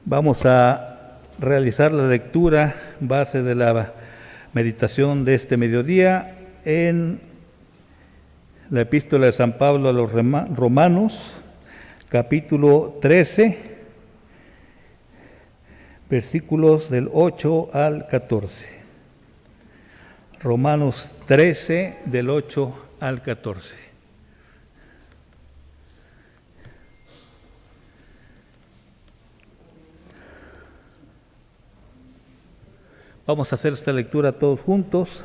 Vamos a realizar la lectura base de la meditación de este mediodía en la epístola de San Pablo a los Romanos, capítulo 13, versículos del 8 al 14. Romanos 13, del 8 al 14. Vamos a hacer esta lectura todos juntos.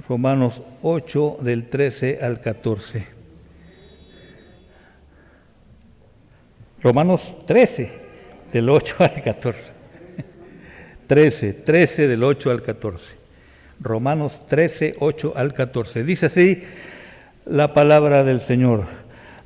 Romanos 8, del 13 al 14. Romanos 13, del 8 al 14. 13 del 8 al 14. Romanos 13, 8 al 14. Dice así la palabra del Señor: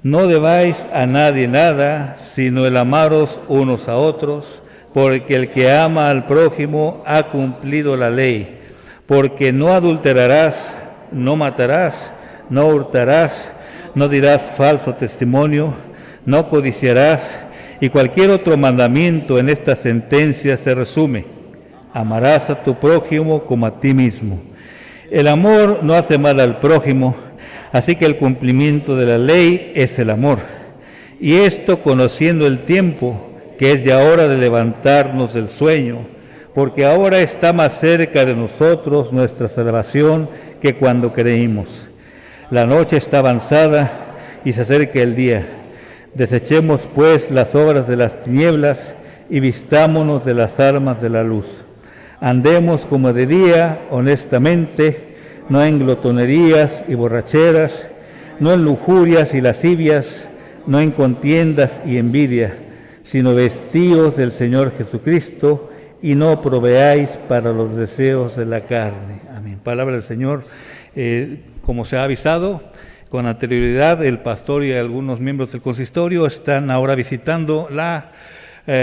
no debáis a nadie nada, sino el amaros unos a otros, porque el que ama al prójimo ha cumplido la ley. Porque no adulterarás, no matarás, no hurtarás, no dirás falso testimonio, no codiciarás, y cualquier otro mandamiento en esta sentencia se resume: amarás a tu prójimo como a ti mismo. El amor no hace mal al prójimo, así que el cumplimiento de la ley es el amor. Y esto conociendo el tiempo, que es ya hora de levantarnos del sueño, porque ahora está más cerca de nosotros nuestra salvación que cuando creímos. La noche está avanzada y se acerca el día. Desechemos pues las obras de las tinieblas y vistámonos de las armas de la luz. Andemos como de día, honestamente, no en glotonerías y borracheras, no en lujurias y lascivias, no en contiendas y envidia, sino vestíos del Señor Jesucristo y no proveáis para los deseos de la carne. Amén. Palabra del Señor. Como se ha avisado con anterioridad, el pastor y algunos miembros del consistorio están ahora visitando la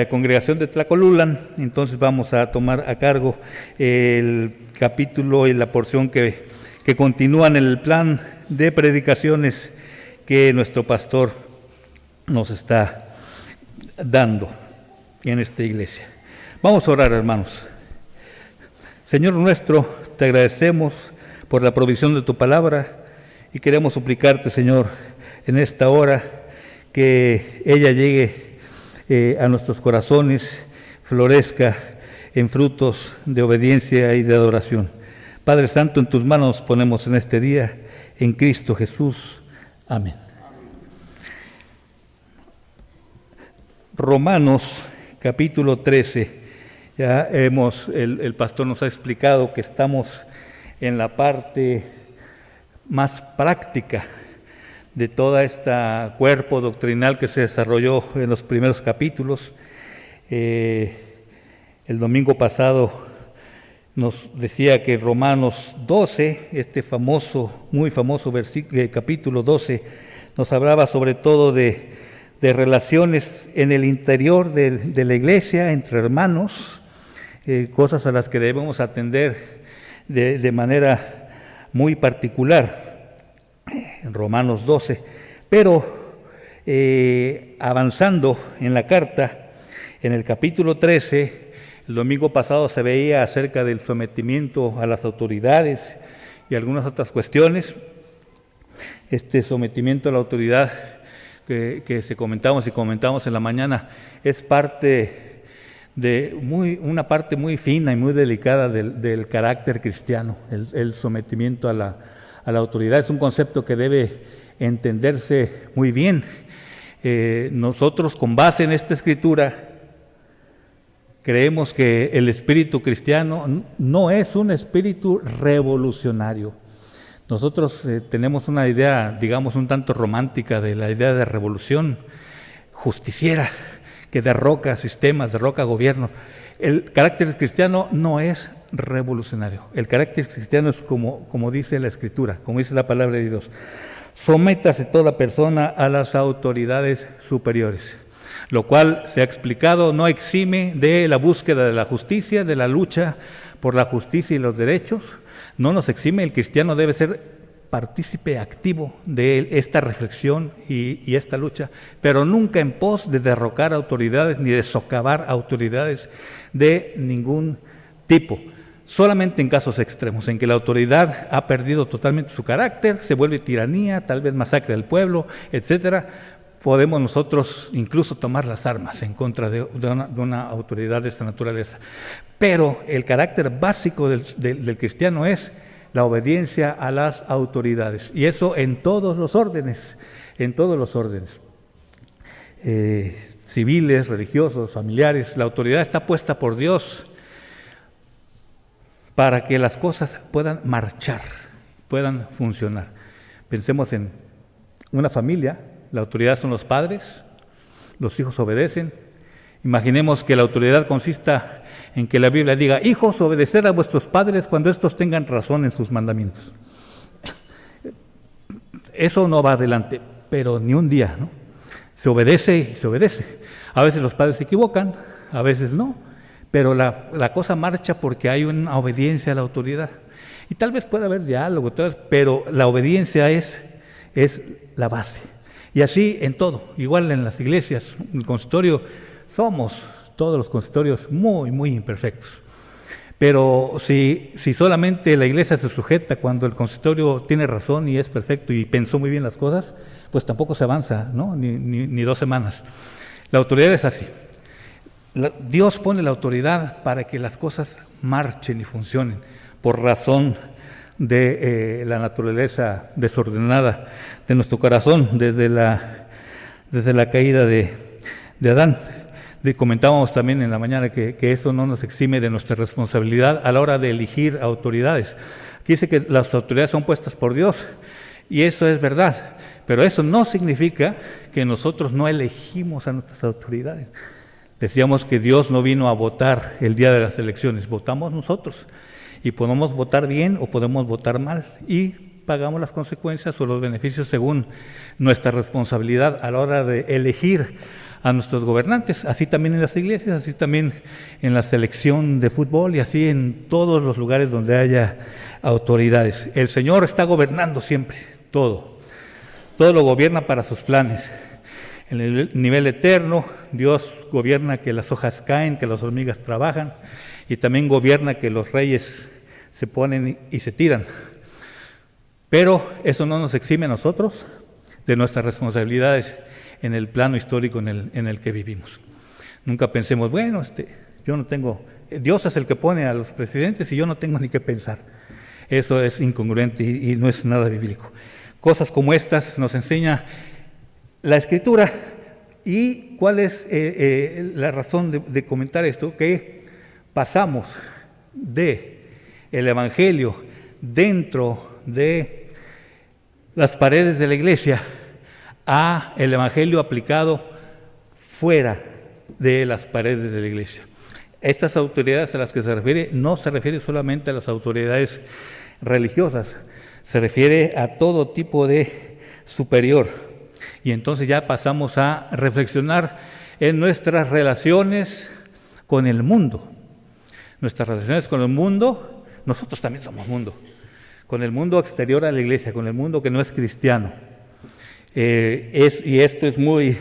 congregación de Tlacolulan. Entonces vamos a tomar a cargo el capítulo y la porción que continúan en el plan de predicaciones que nuestro pastor nos está dando en esta iglesia. Vamos a orar, hermanos. Señor nuestro, te agradecemos por la provisión de tu palabra y queremos suplicarte, Señor, en esta hora que ella llegue a nuestros corazones, florezca en frutos de obediencia y de adoración. Padre Santo, en tus manos ponemos en este día, en Cristo Jesús. Amén. Romanos capítulo 13, ya el pastor nos ha explicado que estamos en la parte más práctica de toda esta cuerpo doctrinal que se desarrolló en los primeros capítulos. El domingo pasado nos decía que Romanos 12, este muy famoso capítulo 12, nos hablaba sobre todo de relaciones en el interior de la iglesia, entre hermanos, cosas a las que debemos atender de manera muy particular, en Romanos 12. Pero avanzando en la carta, en el capítulo 13, el domingo pasado se veía acerca del sometimiento a las autoridades y algunas otras cuestiones. Este sometimiento a la autoridad que comentamos en la mañana es parte de una parte muy fina y muy delicada del carácter cristiano. El sometimiento a la autoridad es un concepto que debe entenderse muy bien. Nosotros, con base en esta escritura, creemos que el espíritu cristiano no es un espíritu revolucionario. Nosotros tenemos una idea, digamos, un tanto romántica de la idea de revolución justiciera que derroca sistemas, derroca gobiernos. El carácter cristiano no es revolucionario. El carácter cristiano es como dice la Escritura, como dice la palabra de Dios: sométase toda persona a las autoridades superiores, lo cual se ha explicado no exime de la búsqueda de la justicia, de la lucha por la justicia y los derechos. No nos exime. El cristiano debe ser partícipe activo de esta reflexión y esta lucha, pero nunca en pos de derrocar autoridades ni de socavar autoridades de ningún tipo. Solamente en casos extremos, en que la autoridad ha perdido totalmente su carácter, se vuelve tiranía, tal vez masacre del pueblo, etcétera, podemos nosotros incluso tomar las armas en contra de una autoridad de esta naturaleza. Pero el carácter básico del cristiano es la obediencia a las autoridades, y eso en todos los órdenes, civiles, religiosos, familiares. La autoridad está puesta por Dios para que las cosas puedan marchar, puedan funcionar. Pensemos en una familia, la autoridad son los padres, los hijos obedecen. Imaginemos que la autoridad consista en que la Biblia diga: hijos, obedeced a vuestros padres cuando estos tengan razón en sus mandamientos. Eso no va adelante, pero ni un día, ¿no? Se obedece y se obedece. A veces los padres se equivocan, a veces no, pero la cosa marcha porque hay una obediencia a la autoridad. Y tal vez pueda haber diálogo, pero la obediencia es la base. Y así en todo, igual en las iglesias, en el consistorio, somos todos los consistorios muy, muy imperfectos. Pero si solamente la iglesia se sujeta cuando el consistorio tiene razón y es perfecto y pensó muy bien las cosas, pues tampoco se avanza, ¿no? Ni 2 semanas. La autoridad es así. Dios pone la autoridad para que las cosas marchen y funcionen por razón de la naturaleza desordenada de nuestro corazón desde la caída de Adán. Comentábamos también en la mañana que eso no nos exime de nuestra responsabilidad a la hora de elegir autoridades. Aquí dice que las autoridades son puestas por Dios, y eso es verdad, pero eso no significa que nosotros no elegimos a nuestras autoridades. Decíamos que Dios no vino a votar el día de las elecciones, votamos nosotros, y podemos votar bien o podemos votar mal, y pagamos las consecuencias o los beneficios según nuestra responsabilidad a la hora de elegir a nuestros gobernantes. Así también en las iglesias, así también en la selección de fútbol, y así en todos los lugares donde haya autoridades. El Señor está gobernando siempre, todo lo gobierna para sus planes. En el nivel eterno, Dios gobierna que las hojas caen, que las hormigas trabajan, y también gobierna que los reyes se ponen y se tiran. Pero eso no nos exime a nosotros de nuestras responsabilidades en el plano histórico en el que vivimos. Nunca pensemos, bueno, yo no tengo, Dios es el que pone a los presidentes y yo no tengo ni qué pensar. Eso es incongruente y no es nada bíblico. Cosas como estas nos enseña la Escritura. ¿Y cuál es la razón de comentar esto? Que pasamos de el Evangelio dentro de las paredes de la iglesia a el Evangelio aplicado fuera de las paredes de la iglesia. Estas autoridades a las que se refiere no se refiere solamente a las autoridades religiosas, se refiere a todo tipo de superior. Y entonces ya pasamos a reflexionar en nuestras relaciones con el mundo. Nuestras relaciones con el mundo, nosotros también somos mundo. Con el mundo exterior a la iglesia, con el mundo que no es cristiano. Y esto es muy,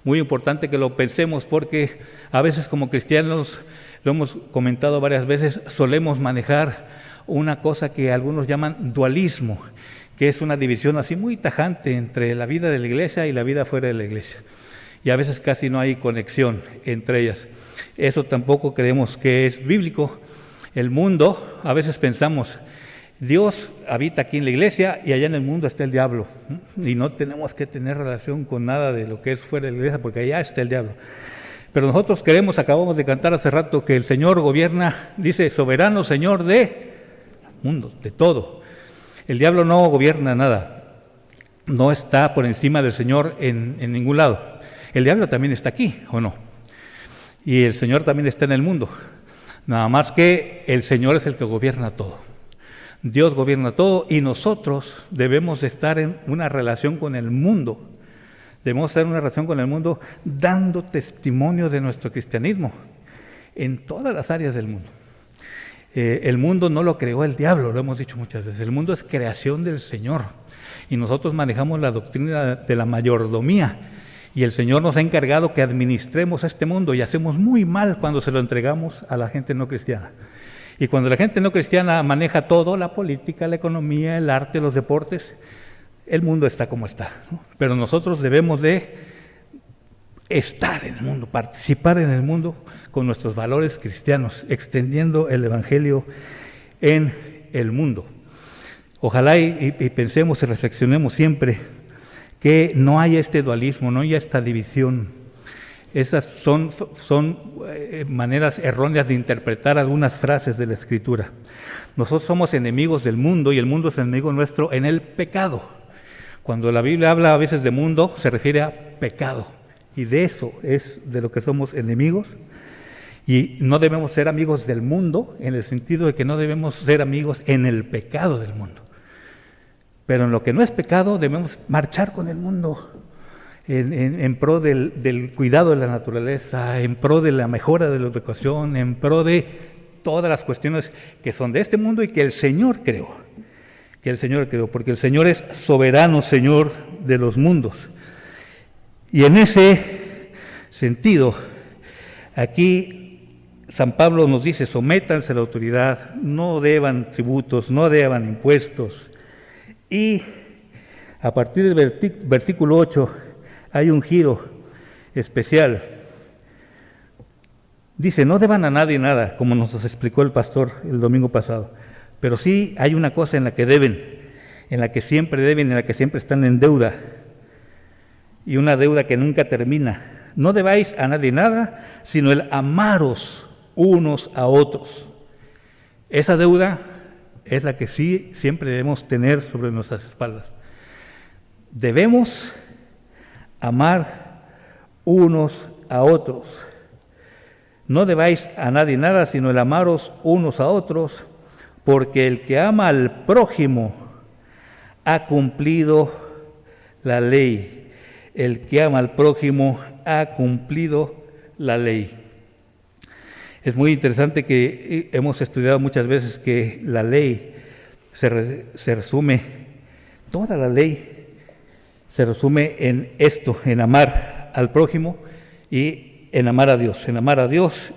muy importante que lo pensemos, porque a veces como cristianos, lo hemos comentado varias veces, solemos manejar una cosa que algunos llaman dualismo, que es una división así muy tajante entre la vida de la iglesia y la vida fuera de la iglesia. Y a veces casi no hay conexión entre ellas. Eso tampoco creemos que es bíblico. El mundo, a veces pensamos, Dios habita aquí en la iglesia y allá en el mundo está el diablo, y no tenemos que tener relación con nada de lo que es fuera de la iglesia, porque allá está el diablo. Pero nosotros acabamos de cantar hace rato, que el Señor gobierna, dice, soberano Señor de mundo, de todo. El diablo no gobierna nada, no está por encima del Señor en ningún lado. El diablo también está aquí, ¿o no? Y el Señor también está en el mundo, nada más que el Señor es el que gobierna todo. Dios gobierna todo, y nosotros debemos de estar en una relación con el mundo. Debemos estar en una relación con el mundo dando testimonio de nuestro cristianismo en todas las áreas del mundo. El mundo no lo creó el diablo, lo hemos dicho muchas veces. El mundo es creación del Señor. Y nosotros manejamos la doctrina de la mayordomía. Y el Señor nos ha encargado que administremos este mundo, y hacemos muy mal cuando se lo entregamos a la gente no cristiana. Y cuando la gente no cristiana maneja todo, la política, la economía, el arte, los deportes, el mundo está como está, ¿no? Pero nosotros debemos de estar en el mundo, participar en el mundo con nuestros valores cristianos, extendiendo el Evangelio en el mundo. Ojalá y pensemos y reflexionemos siempre que no haya este dualismo, no haya esta división. Esas son maneras erróneas de interpretar algunas frases de la Escritura. Nosotros somos enemigos del mundo y el mundo es enemigo nuestro en el pecado. Cuando la Biblia habla a veces de mundo, se refiere a pecado. Y de eso es de lo que somos enemigos. Y no debemos ser amigos del mundo en el sentido de que no debemos ser amigos en el pecado del mundo. Pero en lo que no es pecado debemos marchar con el mundo en pro del cuidado de la naturaleza, en pro de la mejora de la educación, en pro de todas las cuestiones que son de este mundo y que el Señor creó. Porque el Señor es soberano, Señor de los mundos. Y en ese sentido, aquí San Pablo nos dice: sométanse a la autoridad, no deban tributos, no deban impuestos. Y a partir del versículo 8 hay un giro especial. Dice: no deban a nadie nada, como nos explicó el pastor el domingo pasado, pero sí hay una cosa en la que deben, en la que siempre deben, en la que siempre están en deuda, y una deuda que nunca termina. No debáis a nadie nada, sino el amaros unos a otros. Esa deuda es la que sí siempre debemos tener sobre nuestras espaldas. Debemos amar unos a otros. No debáis a nadie nada, sino el amaros unos a otros, porque el que ama al prójimo ha cumplido la ley. El que ama al prójimo ha cumplido la ley. Es muy interesante que hemos estudiado muchas veces que la ley se resume, toda la ley se resume en esto, en amar al prójimo y en amar a Dios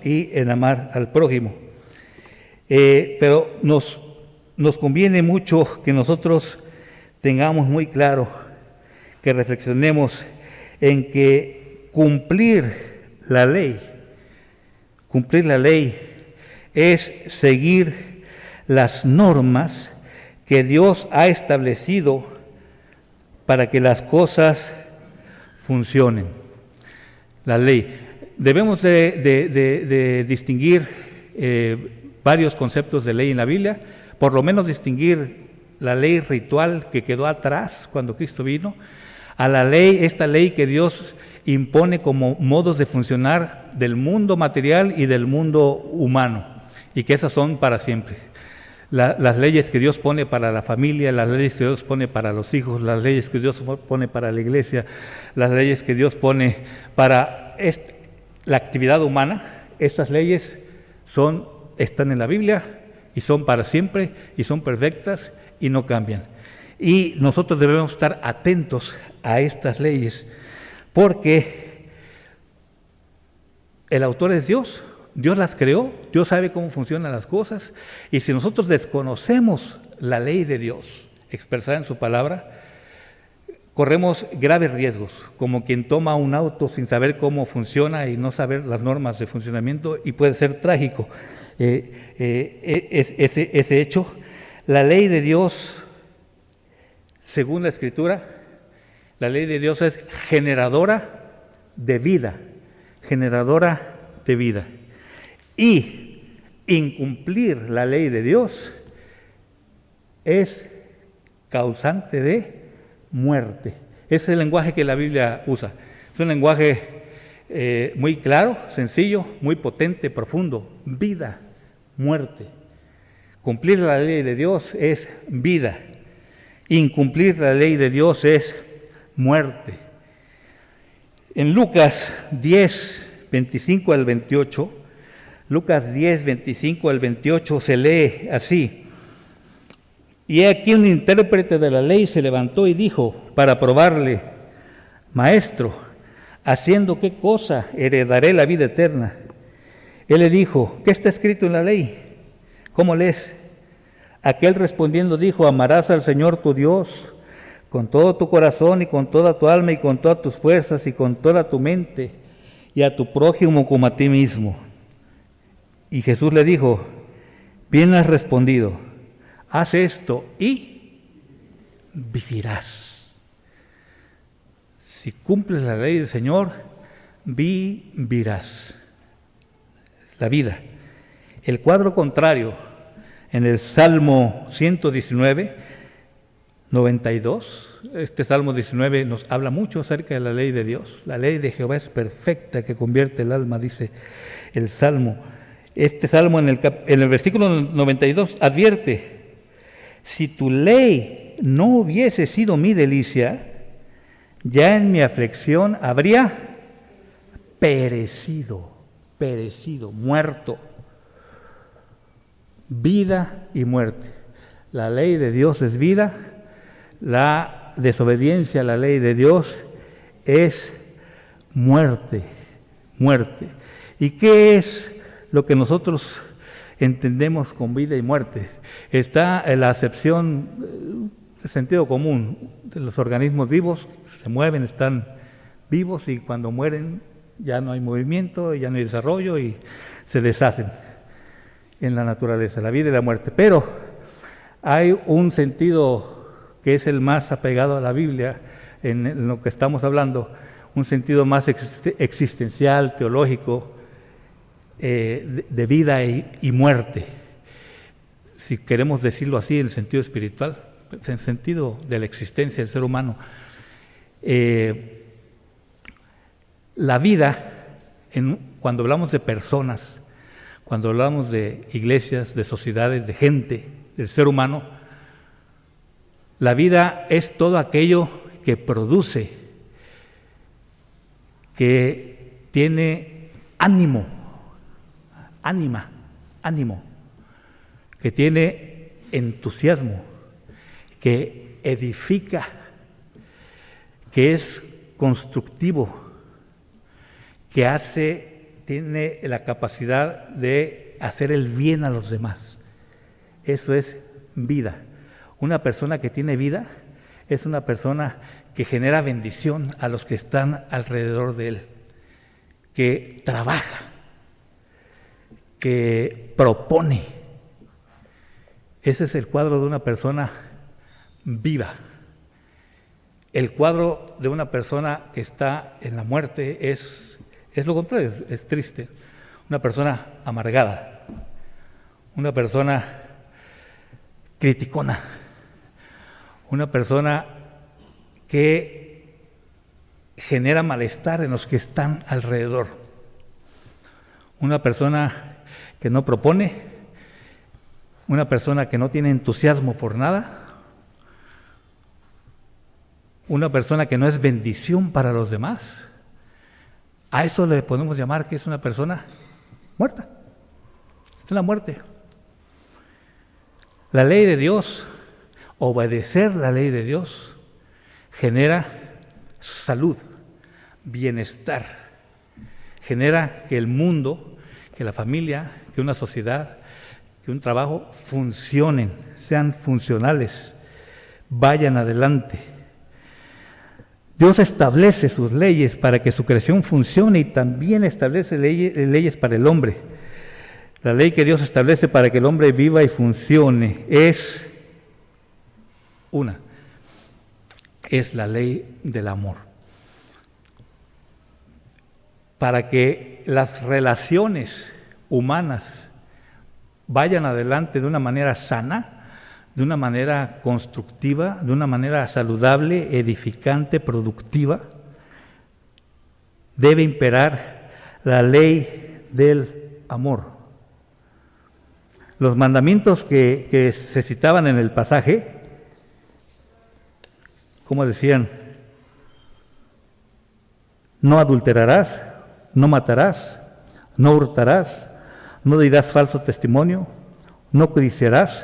y en amar al prójimo. Pero nos conviene mucho que nosotros tengamos muy claro, que reflexionemos en que cumplir la ley es seguir las normas que Dios ha establecido para que las cosas funcionen. La ley. Debemos de distinguir varios conceptos de ley en la Biblia, por lo menos distinguir la ley ritual que quedó atrás cuando Cristo vino, a la ley, esta ley que Dios impone como modos de funcionar del mundo material y del mundo humano, y que esas son para siempre. Las leyes que Dios pone para la familia, las leyes que Dios pone para los hijos, las leyes que Dios pone para la iglesia, las leyes que Dios pone para la actividad humana, estas leyes están en la Biblia y son para siempre y son perfectas y no cambian. Y nosotros debemos estar atentos a estas leyes, porque el autor es Dios. Dios las creó, Dios sabe cómo funcionan las cosas, y si nosotros desconocemos la ley de Dios expresada en su palabra, corremos graves riesgos, como quien toma un auto sin saber cómo funciona y no saber las normas de funcionamiento, y puede ser trágico ese hecho. La ley de Dios, según la Escritura, la ley de Dios es generadora de vida, y incumplir la ley de Dios es causante de muerte. Ese es el lenguaje que la Biblia usa. Es un lenguaje muy claro, sencillo, muy potente, profundo. Vida, muerte. Cumplir la ley de Dios es vida. Incumplir la ley de Dios es muerte. En Lucas 10, 25 al 28, Lucas 10, 25 al 28 se lee así. Y aquí un intérprete de la ley se levantó y dijo, para probarle: Maestro, ¿haciendo qué cosa heredaré la vida eterna? Él le dijo: ¿qué está escrito en la ley? ¿Cómo lees? Aquel respondiendo dijo: amarás al Señor tu Dios con todo tu corazón y con toda tu alma y con todas tus fuerzas y con toda tu mente, y a tu prójimo como a ti mismo. Y Jesús le dijo: bien has respondido, haz esto y vivirás. Si cumples la ley del Señor, vivirás. La vida. El cuadro contrario, en el Salmo 119, 92, este Salmo 19 nos habla mucho acerca de la ley de Dios. La ley de Jehová es perfecta, que convierte el alma, dice el Salmo. Este Salmo en el versículo 92 advierte: si tu ley no hubiese sido mi delicia, ya en mi aflicción habría perecido, muerto. Vida y muerte. La ley de Dios es vida, la desobediencia a la ley de Dios es muerte. ¿Y qué es lo que nosotros entendemos con vida y muerte? Está en la acepción de sentido común de los organismos vivos. Se mueven, están vivos, y cuando mueren ya no hay movimiento, ya no hay desarrollo y se deshacen en la naturaleza, la vida y la muerte. Pero hay un sentido que es el más apegado a la Biblia en lo que estamos hablando, un sentido más existencial, teológico, de vida y muerte, si queremos decirlo así, en el sentido espiritual, en el sentido de la existencia del ser humano. La vida, cuando hablamos de personas, cuando hablamos de iglesias, de sociedades, de gente, del ser humano, la vida es todo aquello que produce, que tiene ánimo, que tiene entusiasmo, que edifica, que es constructivo, que tiene la capacidad de hacer el bien a los demás. Eso es vida. Una persona que tiene vida es una persona que genera bendición a los que están alrededor de él, que trabaja, que propone. Ese es el cuadro de una persona viva. El cuadro de una persona que está en la muerte es lo contrario, es triste. Una persona amargada, una persona criticona, una persona que genera malestar en los que están alrededor, una persona que no propone, una persona que no tiene entusiasmo por nada, una persona que no es bendición para los demás. A eso le podemos llamar que es una persona muerta. Es la muerte. La ley de Dios, obedecer la ley de Dios, genera salud, bienestar, genera que el mundo, que la familia, que una sociedad, que un trabajo funcionen, sean funcionales, vayan adelante. Dios establece sus leyes para que su creación funcione y también establece leyes para el hombre. La ley que Dios establece para que el hombre viva y funcione es la ley del amor. Para que las relaciones humanas vayan adelante de una manera sana, de una manera constructiva, de una manera saludable, edificante, productiva, debe imperar la ley del amor. Los mandamientos que se citaban en el pasaje, como decían: no adulterarás, no matarás, no hurtarás, no dirás falso testimonio, no codiciarás.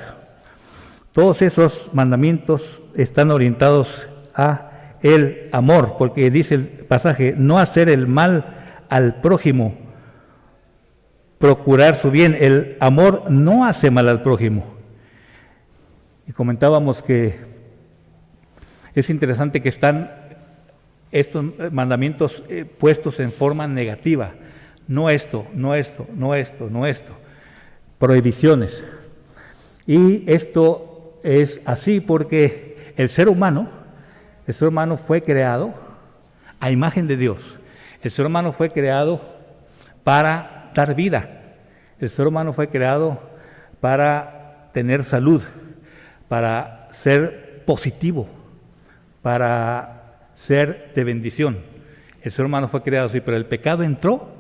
Todos esos mandamientos están orientados a el amor, porque dice el pasaje, no hacer el mal al prójimo, procurar su bien. El amor no hace mal al prójimo. Y comentábamos que es interesante que están estos mandamientos puestos en forma negativa. No esto, no esto, no esto, no esto. Prohibiciones. Y esto es así porque el ser humano fue creado a imagen de Dios. El ser humano fue creado para dar vida. El ser humano fue creado para tener salud, para ser positivo, para ser de bendición. El ser humano fue creado así, pero el pecado entró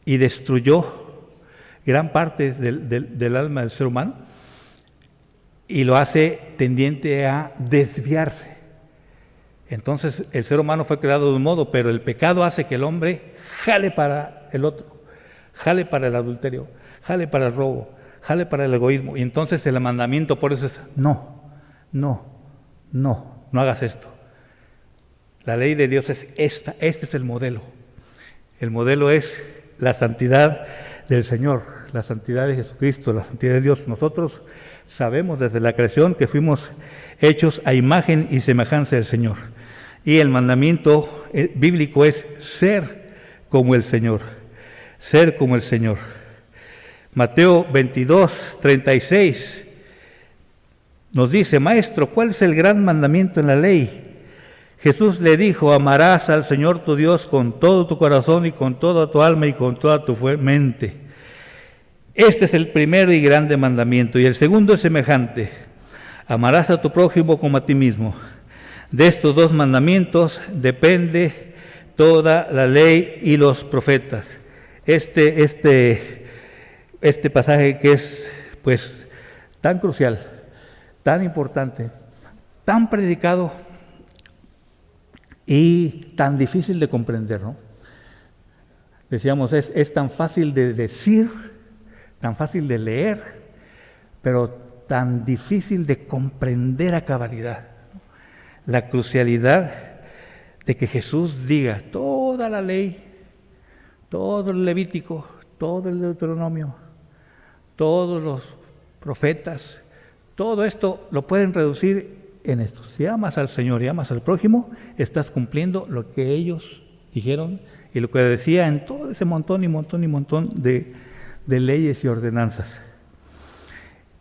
y destruyó gran parte del alma del ser humano y lo hace tendiente a desviarse. Entonces el ser humano fue creado de un modo, pero el pecado hace que el hombre jale para el otro, jale para el adulterio, jale para el robo, jale para el egoísmo. Y entonces el mandamiento por eso es no hagas esto. La ley de Dios es esta, este es el modelo. El modelo es la santidad del Señor, la santidad de Jesucristo, la santidad de Dios. Nosotros sabemos desde la creación que fuimos hechos a imagen y semejanza del Señor. Y el mandamiento bíblico es ser como el Señor, ser como el Señor. Mateo 22:36 nos dice, Maestro, ¿cuál es el gran mandamiento en la ley? Jesús le dijo, amarás al Señor tu Dios con todo tu corazón y con toda tu alma y con toda tu mente. Este es el primero y grande mandamiento. Y el segundo es semejante, amarás a tu prójimo como a ti mismo. De estos dos mandamientos depende toda la ley y los profetas. Este pasaje que es pues tan crucial, tan importante, tan predicado y tan difícil de comprender, ¿no? Decíamos, es tan fácil de decir, tan fácil de leer, pero tan difícil de comprender a cabalidad. La crucialidad de que Jesús diga toda la ley, todo el Levítico, todo el Deuteronomio, todos los profetas, todo esto lo pueden reducir en esto. Si amas al Señor y amas al prójimo, estás cumpliendo lo que ellos dijeron y lo que decía en todo ese montón y montón y montón de leyes y ordenanzas.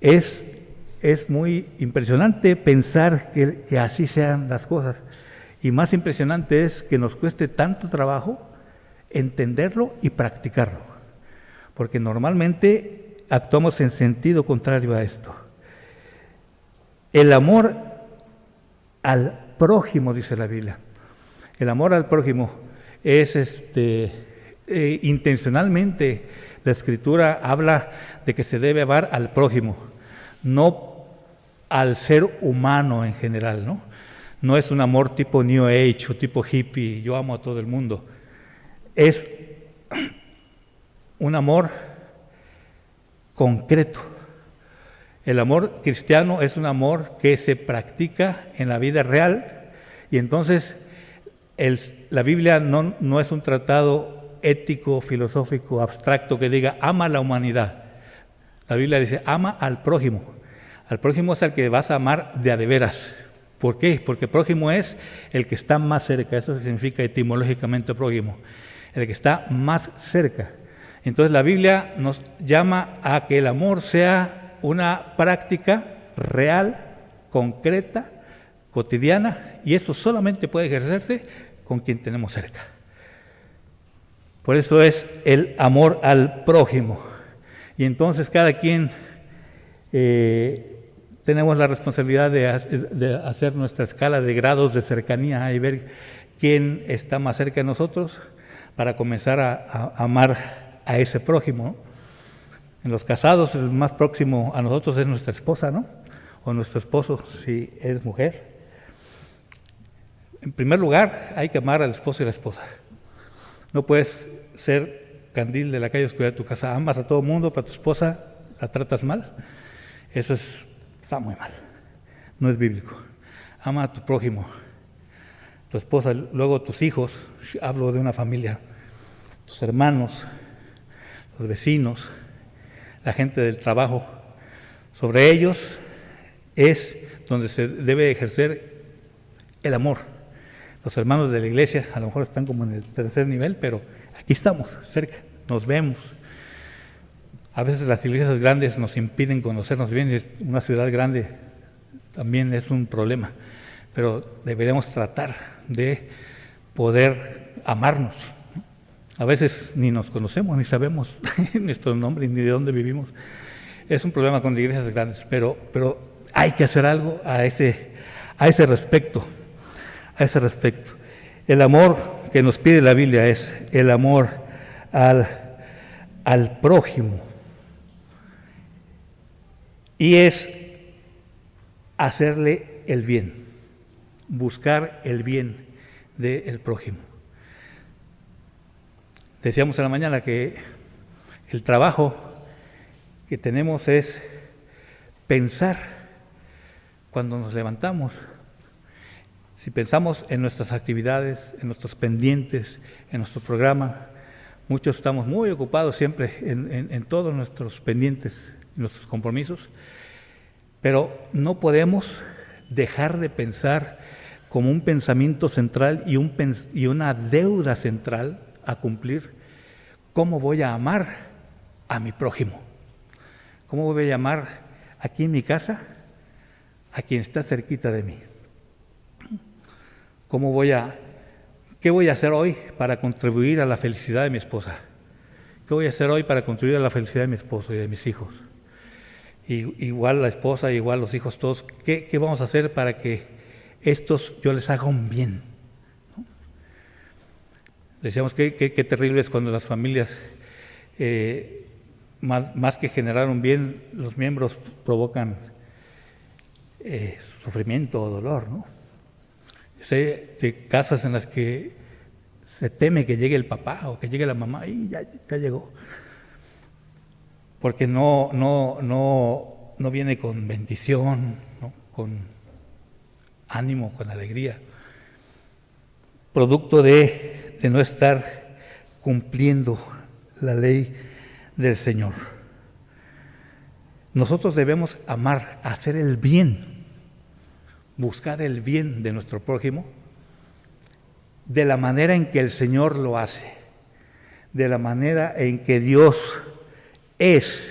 Es muy impresionante pensar que así sean las cosas. Y más impresionante es que nos cueste tanto trabajo entenderlo y practicarlo. Porque normalmente actuamos en sentido contrario a esto. El amor al prójimo, dice la Biblia. El amor al prójimo es intencionalmente, la Escritura habla de que se debe amar al prójimo, no al ser humano en general, ¿no? No es un amor tipo New Age o tipo hippie, yo amo a todo el mundo. Es un amor concreto. El amor cristiano es un amor que se practica en la vida real y entonces la Biblia no es un tratado ético, filosófico, abstracto que diga ama a la humanidad. La Biblia dice ama al prójimo. Al prójimo es al que vas a amar de a de veras. ¿Por qué? Porque prójimo es el que está más cerca. Eso significa etimológicamente prójimo. El que está más cerca. Entonces la Biblia nos llama a que el amor sea una práctica real, concreta, cotidiana, y eso solamente puede ejercerse con quien tenemos cerca. Por eso es el amor al prójimo. Y entonces cada quien tenemos la responsabilidad de hacer nuestra escala de grados de cercanía y ver quién está más cerca de nosotros para comenzar a amar a ese prójimo. En los casados, el más próximo a nosotros es nuestra esposa, ¿no? O nuestro esposo, si es mujer. En primer lugar, hay que amar al esposo y a la esposa. No puedes ser candil de la calle oscura de tu casa. Amas a todo mundo, pero a tu esposa la tratas mal. Eso está muy mal. No es bíblico. Ama a tu prójimo, tu esposa, luego tus hijos. Hablo de una familia, tus hermanos, los vecinos, la gente del trabajo. Sobre ellos es donde se debe ejercer el amor. Los hermanos de la iglesia a lo mejor están como en el tercer nivel, pero aquí estamos, cerca, nos vemos. A veces las iglesias grandes nos impiden conocernos bien, una ciudad grande también es un problema, pero deberíamos tratar de poder amarnos. A veces ni nos conocemos, ni sabemos nuestro nombre, ni de dónde vivimos. Es un problema con las iglesias grandes, pero hay que hacer algo a ese respecto. A ese respecto. El amor que nos pide la Biblia es el amor al prójimo. Y es hacerle el bien, buscar el bien del prójimo. Decíamos en la mañana que el trabajo que tenemos es pensar cuando nos levantamos. Si pensamos en nuestras actividades, en nuestros pendientes, en nuestro programa, muchos estamos muy ocupados siempre en todos nuestros pendientes, nuestros compromisos, pero no podemos dejar de pensar como un pensamiento central y una deuda central a cumplir. ¿Cómo voy a amar a mi prójimo? ¿Cómo voy a amar aquí en mi casa a quien está cerquita de mí? ¿Qué voy a hacer hoy para contribuir a la felicidad de mi esposa? ¿Qué voy a hacer hoy para contribuir a la felicidad de mi esposo y de mis hijos? Igual la esposa, igual los hijos, todos. ¿Qué vamos a hacer para que yo les haga un bien? ¿No? Decíamos que terrible es cuando las familias, más que generar un bien, los miembros provocan sufrimiento o dolor, ¿no? Sé de casas en las que se teme que llegue el papá o que llegue la mamá y ya llegó. Porque no viene con bendición, ¿no? Con ánimo, con alegría. Producto de no estar cumpliendo la ley del Señor. Nosotros debemos amar, hacer el bien, buscar el bien de nuestro prójimo de la manera en que el Señor lo hace, de la manera en que Dios es.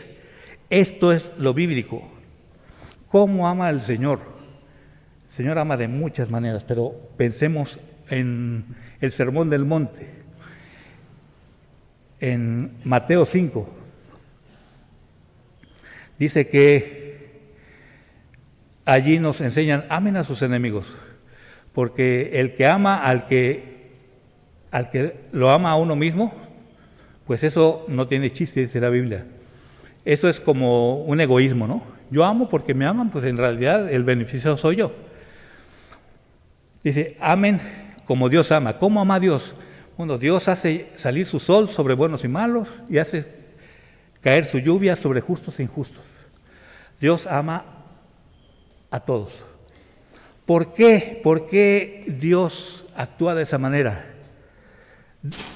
Esto es lo bíblico. ¿Cómo ama al Señor? El Señor ama de muchas maneras, pero pensemos en el Sermón del Monte, en Mateo 5. Dice que allí nos enseñan, amen a sus enemigos, porque el que ama al que lo ama a uno mismo, pues eso no tiene chiste, dice la Biblia. Eso es como un egoísmo, ¿no? Yo amo porque me aman, pues en realidad el beneficiado soy yo. Dice, amen como Dios ama. ¿Cómo ama a Dios? Bueno, Dios hace salir su sol sobre buenos y malos y hace caer su lluvia sobre justos e injustos. Dios ama a todos. ¿Por qué? ¿Por qué Dios actúa de esa manera?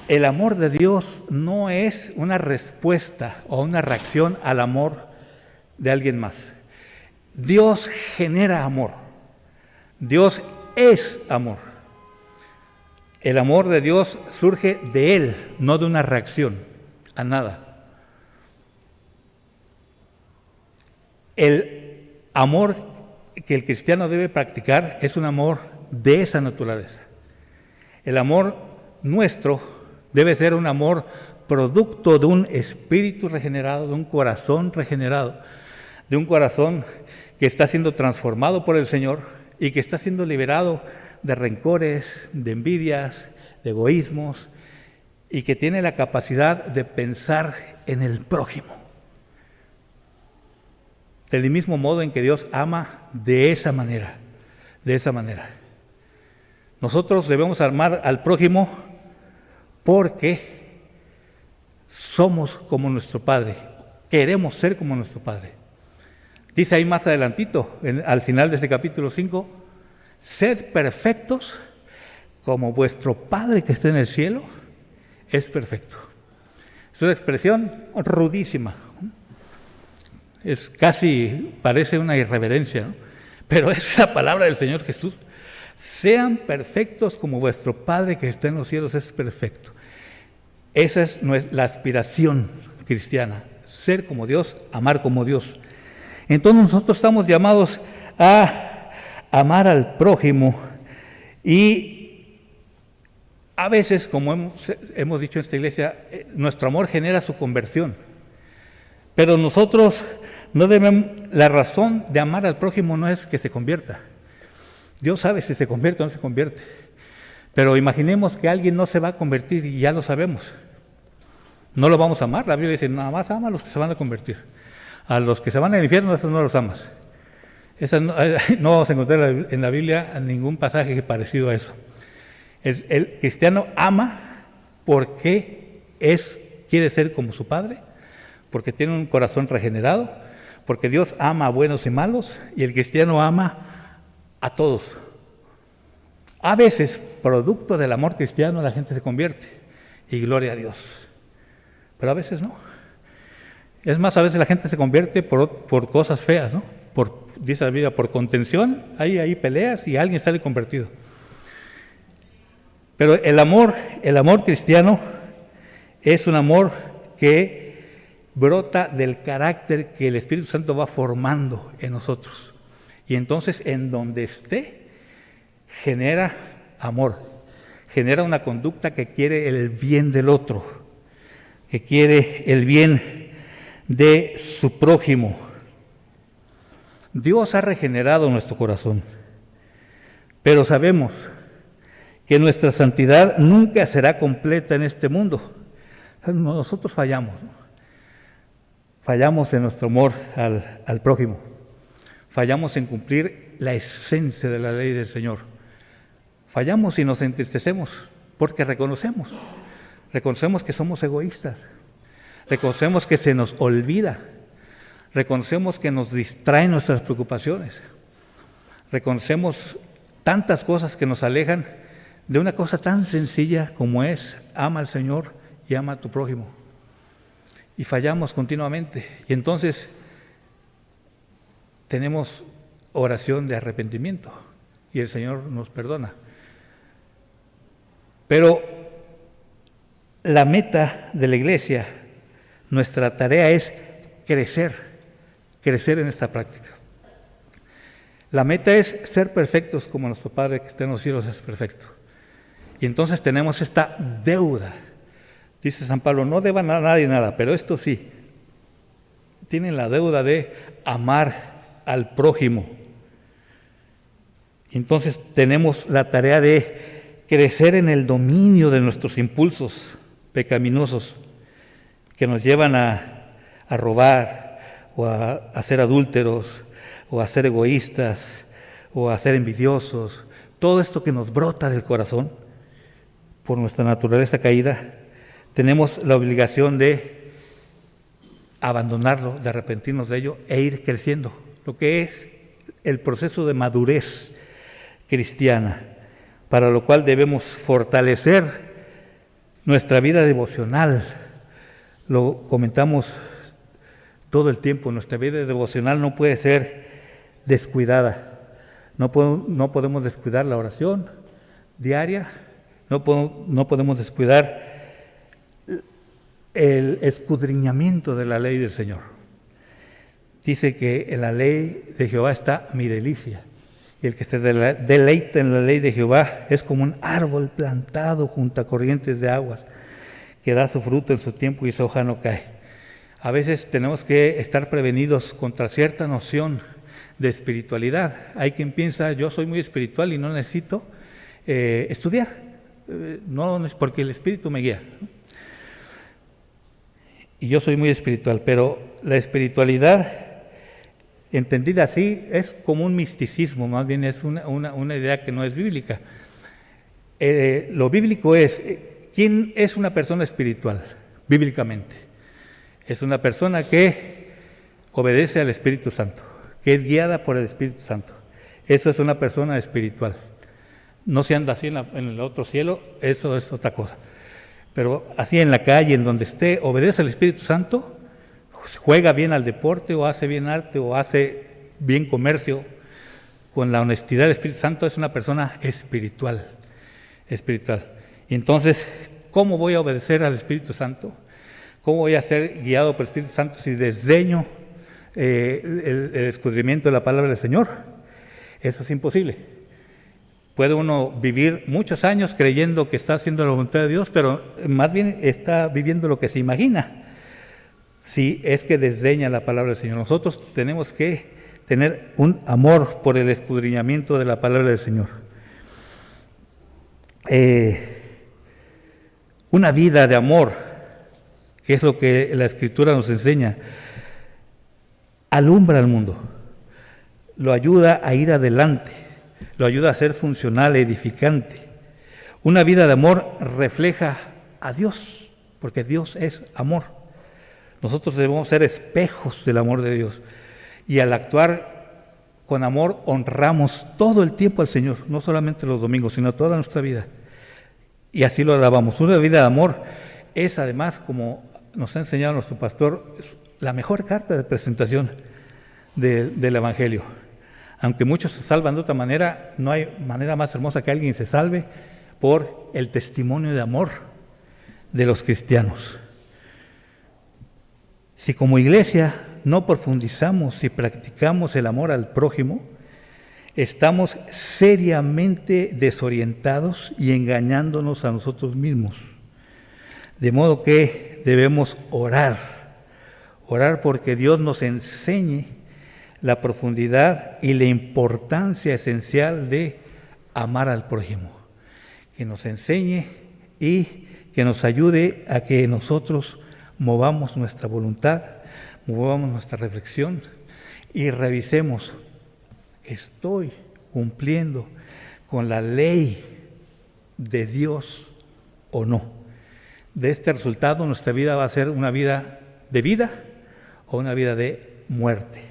El amor de Dios no es una respuesta o una reacción al amor de alguien más. Dios genera amor. Dios es amor. El amor de Dios surge de Él, no de una reacción a nada. El amor que el cristiano debe practicar es un amor de esa naturaleza. El amor nuestro debe ser un amor producto de un espíritu regenerado, de un corazón regenerado, de un corazón que está siendo transformado por el Señor y que está siendo liberado de rencores, de envidias, de egoísmos y que tiene la capacidad de pensar en el prójimo. Del mismo modo en que Dios ama de esa manera, de esa manera. Nosotros debemos amar al prójimo porque somos como nuestro Padre, queremos ser como nuestro Padre. Dice ahí más adelantito, al final de ese capítulo 5, sed perfectos como vuestro Padre que está en el cielo es perfecto. Es una expresión rudísima. Es casi, parece una irreverencia, ¿no? Pero es la palabra del Señor Jesús. Sean perfectos como vuestro Padre que está en los cielos es perfecto. Esa es la aspiración cristiana, ser como Dios, amar como Dios. Entonces nosotros estamos llamados a amar al prójimo y a veces, como hemos dicho en esta iglesia, nuestro amor genera su conversión. Pero nosotros no debemos, la razón de amar al prójimo no es que se convierta. Dios sabe si se convierte o no se convierte. Pero imaginemos que alguien no se va a convertir y ya lo sabemos. No lo vamos a amar. La Biblia dice, nada más ama a los que se van a convertir. A los que se van al infierno, esos no los amas. No vamos a encontrar en la Biblia ningún pasaje parecido a eso. El cristiano ama porque quiere ser como su Padre, porque tiene un corazón regenerado, porque Dios ama a buenos y malos, y el cristiano ama a todos. A veces, producto del amor cristiano, la gente se convierte, y gloria a Dios. Pero a veces no. Es más, a veces la gente se convierte por cosas feas, ¿no? Dice la Biblia, por contención, hay peleas y alguien sale convertido. Pero el amor cristiano es un amor que brota del carácter que el Espíritu Santo va formando en nosotros. Y entonces, en donde esté, genera amor, genera una conducta que quiere el bien del otro, que quiere el bien de su prójimo. Dios ha regenerado nuestro corazón, pero sabemos que nuestra santidad nunca será completa en este mundo. Nosotros fallamos, ¿no? Fallamos en nuestro amor al prójimo, fallamos en cumplir la esencia de la ley del Señor, fallamos y nos entristecemos porque reconocemos que somos egoístas, reconocemos que se nos olvida, reconocemos que nos distraen nuestras preocupaciones, reconocemos tantas cosas que nos alejan de una cosa tan sencilla como es ama al Señor y ama a tu prójimo. Y fallamos continuamente. Y entonces tenemos oración de arrepentimiento y el Señor nos perdona. Pero la meta de la iglesia, nuestra tarea es crecer en esta práctica. La meta es ser perfectos como nuestro Padre que está en los cielos es perfecto. Y entonces tenemos esta deuda. Dice San Pablo, no deban a nadie nada, pero esto sí, tienen la deuda de amar al prójimo. Entonces tenemos la tarea de crecer en el dominio de nuestros impulsos pecaminosos que nos llevan a robar o a ser adúlteros o a ser egoístas o a ser envidiosos. Todo esto que nos brota del corazón por nuestra naturaleza caída, tenemos la obligación de abandonarlo, de arrepentirnos de ello e ir creciendo, lo que es el proceso de madurez cristiana, para lo cual debemos fortalecer nuestra vida devocional. Lo comentamos todo el tiempo, nuestra vida devocional no puede ser descuidada, no podemos descuidar la oración diaria, no podemos descuidar el escudriñamiento de la ley del Señor. Dice que en la ley de Jehová está mi delicia, y el que se deleita en la ley de Jehová es como un árbol plantado junto a corrientes de aguas, que da su fruto en su tiempo y su hoja no cae. A veces tenemos que estar prevenidos contra cierta noción de espiritualidad. Hay quien piensa, yo soy muy espiritual y no necesito estudiar, no es porque el Espíritu me guía, ¿no? Y yo soy muy espiritual, pero la espiritualidad, entendida así, es como un misticismo, más bien es una idea que no es bíblica. Lo bíblico es, ¿quién es una persona espiritual? bíblicamente. Es una persona que obedece al Espíritu Santo, que es guiada por el Espíritu Santo. Eso es una persona espiritual. No se anda así en el otro cielo, eso es otra cosa. Pero así en la calle, en donde esté, obedece al Espíritu Santo, juega bien al deporte, o hace bien arte, o hace bien comercio, con la honestidad del Espíritu Santo, es una persona espiritual. Y entonces, ¿cómo voy a obedecer al Espíritu Santo? ¿Cómo voy a ser guiado por el Espíritu Santo si desdeño el escudrimiento de la palabra del Señor? Eso es imposible. Puede uno vivir muchos años creyendo que está haciendo la voluntad de Dios, pero más bien está viviendo lo que se imagina, si es que desdeña la palabra del Señor. Nosotros tenemos que tener un amor por el escudriñamiento de la palabra del Señor. Una vida de amor, que es lo que la Escritura nos enseña, alumbra al mundo, lo ayuda a ir adelante, lo ayuda a ser funcional, edificante. Una vida de amor refleja a Dios, porque Dios es amor. Nosotros debemos ser espejos del amor de Dios, y al actuar con amor honramos todo el tiempo al Señor, no solamente los domingos, sino toda nuestra vida, y así lo alabamos. Una vida de amor es, además, como nos ha enseñado nuestro pastor, la mejor carta de presentación del Evangelio. Aunque muchos se salvan de otra manera, no hay manera más hermosa que alguien se salve por el testimonio de amor de los cristianos. Si como iglesia no profundizamos y practicamos el amor al prójimo, estamos seriamente desorientados y engañándonos a nosotros mismos. De modo que debemos orar porque Dios nos enseñe la profundidad y la importancia esencial de amar al prójimo. Que nos enseñe y que nos ayude a que nosotros movamos nuestra voluntad, movamos nuestra reflexión y revisemos, ¿estoy cumpliendo con la ley de Dios o no? De este resultado, nuestra vida va a ser una vida de vida o una vida de muerte.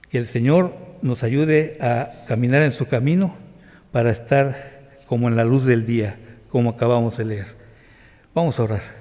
Que el Señor nos ayude a caminar en su camino para estar como en la luz del día, como acabamos de leer. Vamos a orar.